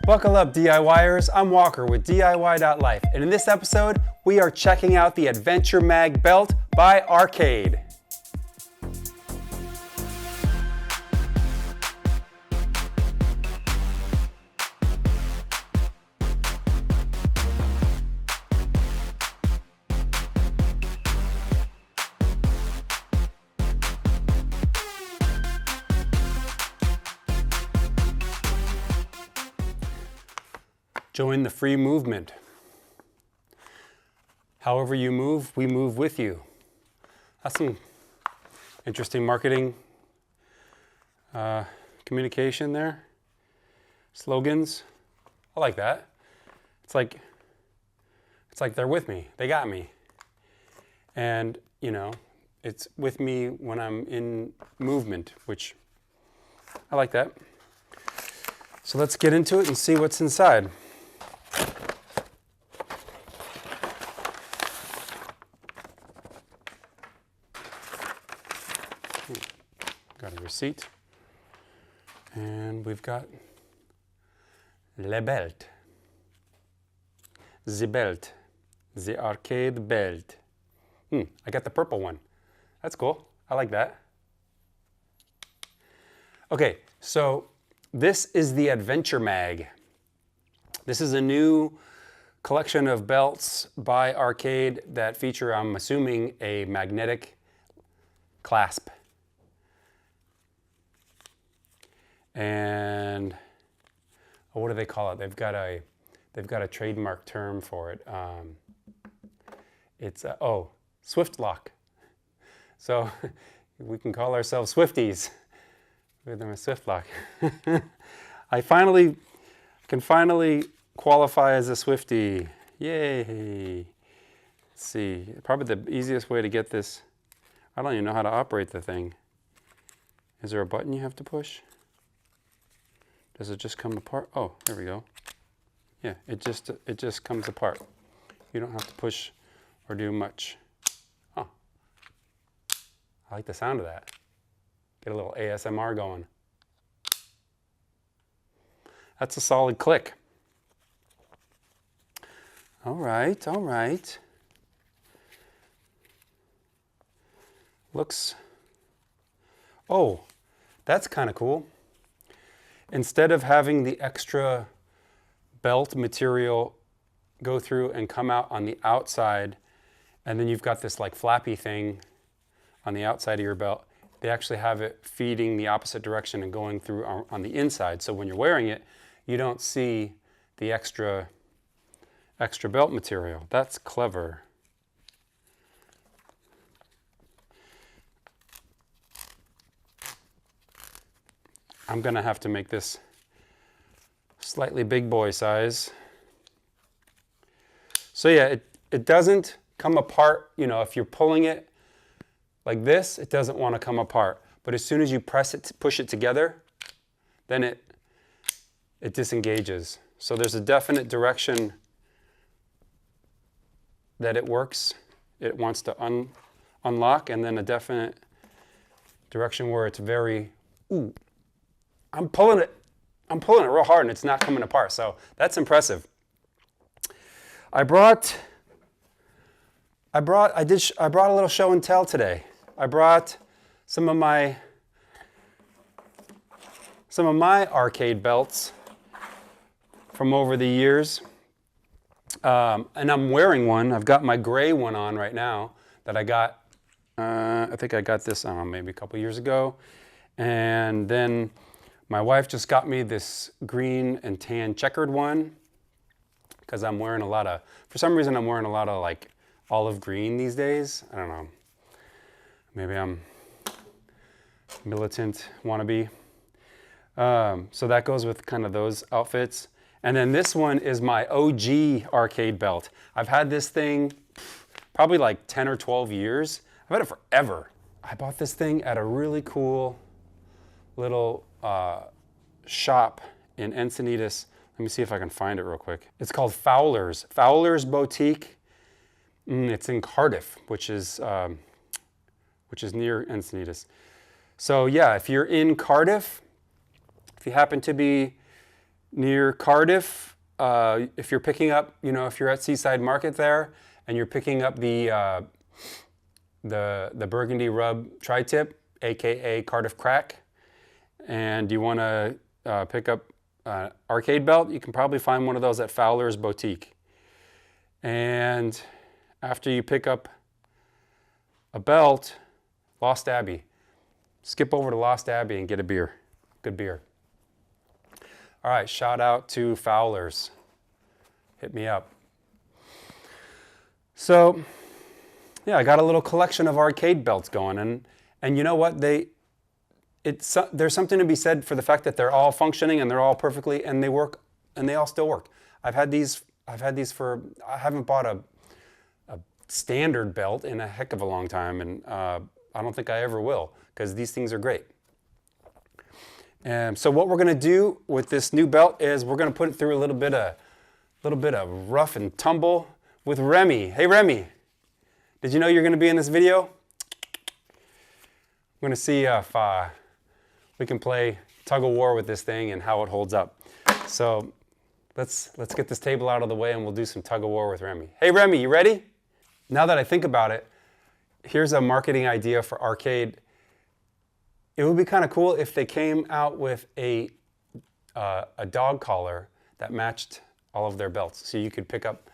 Buckle up, DIYers. I'm Walker with DIWHY.LIFE, and in this episode, we are checking out the Adventure Mag belt by Arcade. Join the free movement. However you move, we move with you. That's some interesting marketing communication there. Slogans. I like that. It's like they're with me. They got me. And, you know, it's with me when I'm in movement, which I like that. So let's get into it and see what's inside. Got a receipt, and we've got le belt, the arcade belt. I got the purple one. That's cool. I like that. Okay, so this is the Adventure Mag. This is a new collection of belts by Arcade that feature, I'm assuming, a magnetic clasp. And what do they call it? They've got a trademark term for it. It's Swift lock. So we can call ourselves Swifties with them a Swift lock. I can finally qualify as a Swiftie. Yay! Let's see. Probably the easiest way to get this. I don't even know how to operate the thing. Is there a button you have to push? Does it just come apart? Oh, there we go. Yeah, it just comes apart. You don't have to push or do much. Oh, I like the sound of that. Get a little ASMR going. That's a solid click. All right, all right. Looks, oh, that's kind of cool. Instead of having the extra belt material go through and come out on the outside, and then you've got this like flappy thing on the outside of your belt, they actually have it feeding the opposite direction and going through on the inside. So when you're wearing it, you don't see the extra belt material. That's clever. I'm gonna have to make this slightly big boy size. So yeah, it doesn't come apart. You know, if you're pulling it like this, it doesn't want to come apart. But as soon as you press it, push it together, then it disengages. So there's a definite direction that it works. It wants to unlock, and then a definite direction where it's very, ooh, I'm pulling it real hard and it's not coming apart. So that's impressive. I brought a little show and tell today. I brought some of my arcade belts from over the years. And I'm wearing one. I've got my gray one on right now that I got, I think I got this maybe a couple years ago. And then my wife just got me this green and tan checkered one because I'm wearing for some reason I'm wearing a lot of like olive green these days. I don't know. Maybe I'm militant wannabe. So that goes with kind of those outfits. And then this one is my OG arcade belt. I've had this thing probably like 10 or 12 years. I've had it forever. I bought this thing at a really cool little shop in Encinitas. Let me see if I can find it real quick. It's called Fowler's Boutique. It's in Cardiff, which is near Encinitas. So yeah, if you're in Cardiff, if you happen to be near Cardiff, if you're picking up, if you're at Seaside Market there and you're picking up the Burgundy Rub Tri-Tip, aka Cardiff Crack, and you want to pick up an arcade belt, you can probably find one of those at Fowler's Boutique. And after you pick up a belt, Lost Abbey, skip over to Lost Abbey and get a beer. Good beer. All right, shout out to Fowler's. Hit me up. So, yeah, I got a little collection of arcade belts going, and you know what? There's something to be said for the fact that they're all functioning and they're all perfectly, and they work, and they all still work. I haven't bought a standard belt in a heck of a long time, and I don't think I ever will, because these things are great. And so what we're going to do with this new belt is we're going to put it through a little bit of rough and tumble with Remi. Hey Remi, did you know you're going to be in this video? I'm going to see if we can play tug-o-war with this thing and how it holds up. So let's get this table out of the way and we'll do some tug-o-war with Remi. Hey Remi, you ready? Now that I think about it, here's a marketing idea for arcade. It would be kind of cool if they came out with a dog collar that matched all of their belts. So you could pick up,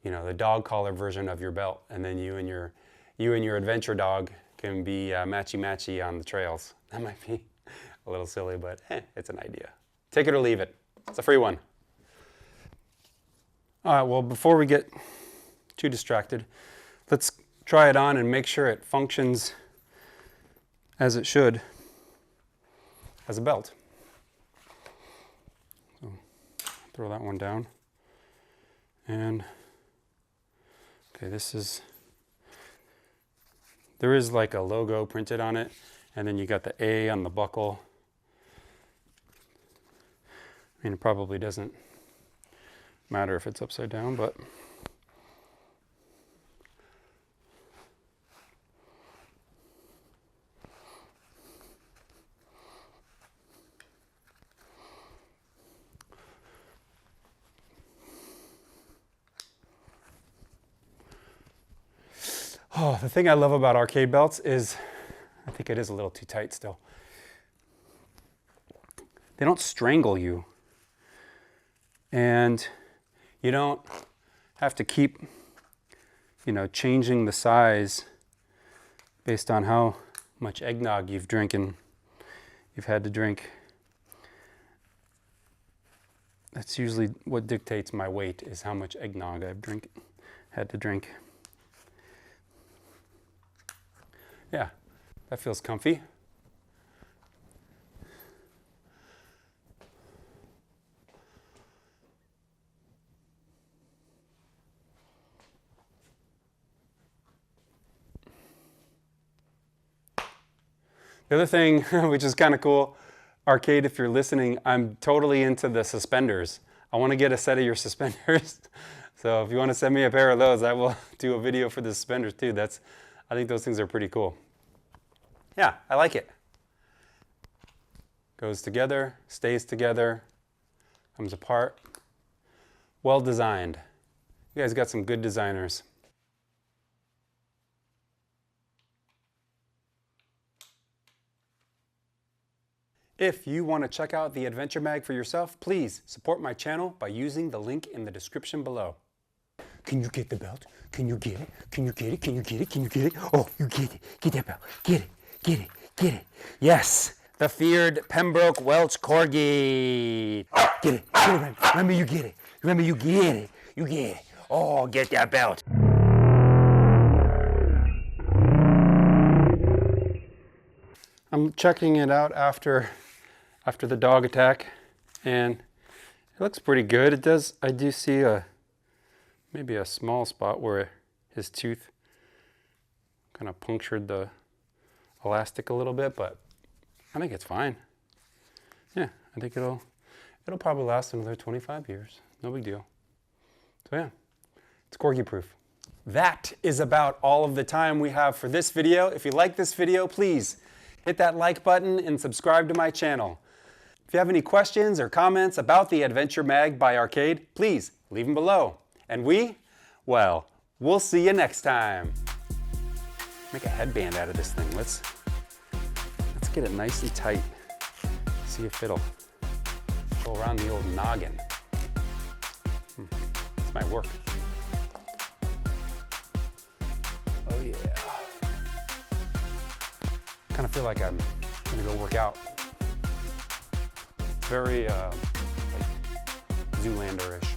the dog collar version of your belt, and then you and your adventure dog can be matchy-matchy on the trails. That might be a little silly, but it's an idea. Take it or leave it. It's a free one. All right, well, before we get too distracted, let's try it on and make sure it functions as it should as a belt. So throw that one down. And okay, there is like a logo printed on it, and then you got the A on the buckle. I mean, it probably doesn't matter if it's upside down, but oh, the thing I love about arcade belts is, I think it is a little too tight still. They don't strangle you. And you don't have to keep, changing the size based on how much eggnog you've had to drink. That's usually what dictates my weight, is how much eggnog I've had to drink. Yeah, that feels comfy. The other thing, which is kind of cool, arcade, if you're listening, I'm totally into the suspenders. I want to get a set of your suspenders. So if you want to send me a pair of those, I will do a video for the suspenders too. I think those things are pretty cool. Yeah, I like it. Goes together, stays together, comes apart. Well designed. You guys got some good designers. If you want to check out the Adventure Mag for yourself, please support my channel by using the link in the description below. Can you get the belt? Can you get it? Can you get it? Can you get it? Can you get it? Oh, you get it. Get that belt. Get it. Get it. Get it. Yes. The feared Pembroke Welsh Corgi. Get it. Get it, Remi. Remi, you get it. Remi, you get it. You get it. Oh, get that belt. I'm checking it out after the dog attack, and it looks pretty good. It does. I do see maybe a small spot where his tooth kind of punctured the elastic a little bit, but I think it's fine. Yeah, I think it'll probably last another 25 years. No big deal. So yeah, it's Corgi proof. That is about all of the time we have for this video. If you like this video, please hit that like button and subscribe to my channel. If you have any questions or comments about the Adventure Mag by Arcade, please leave them below. And well, we'll see you next time. Make a headband out of this thing. Let's get it nice and tight. See if it'll go around the old noggin. This might work. Oh yeah. Kind of feel like I'm gonna go work out. Very like Zoolander-ish.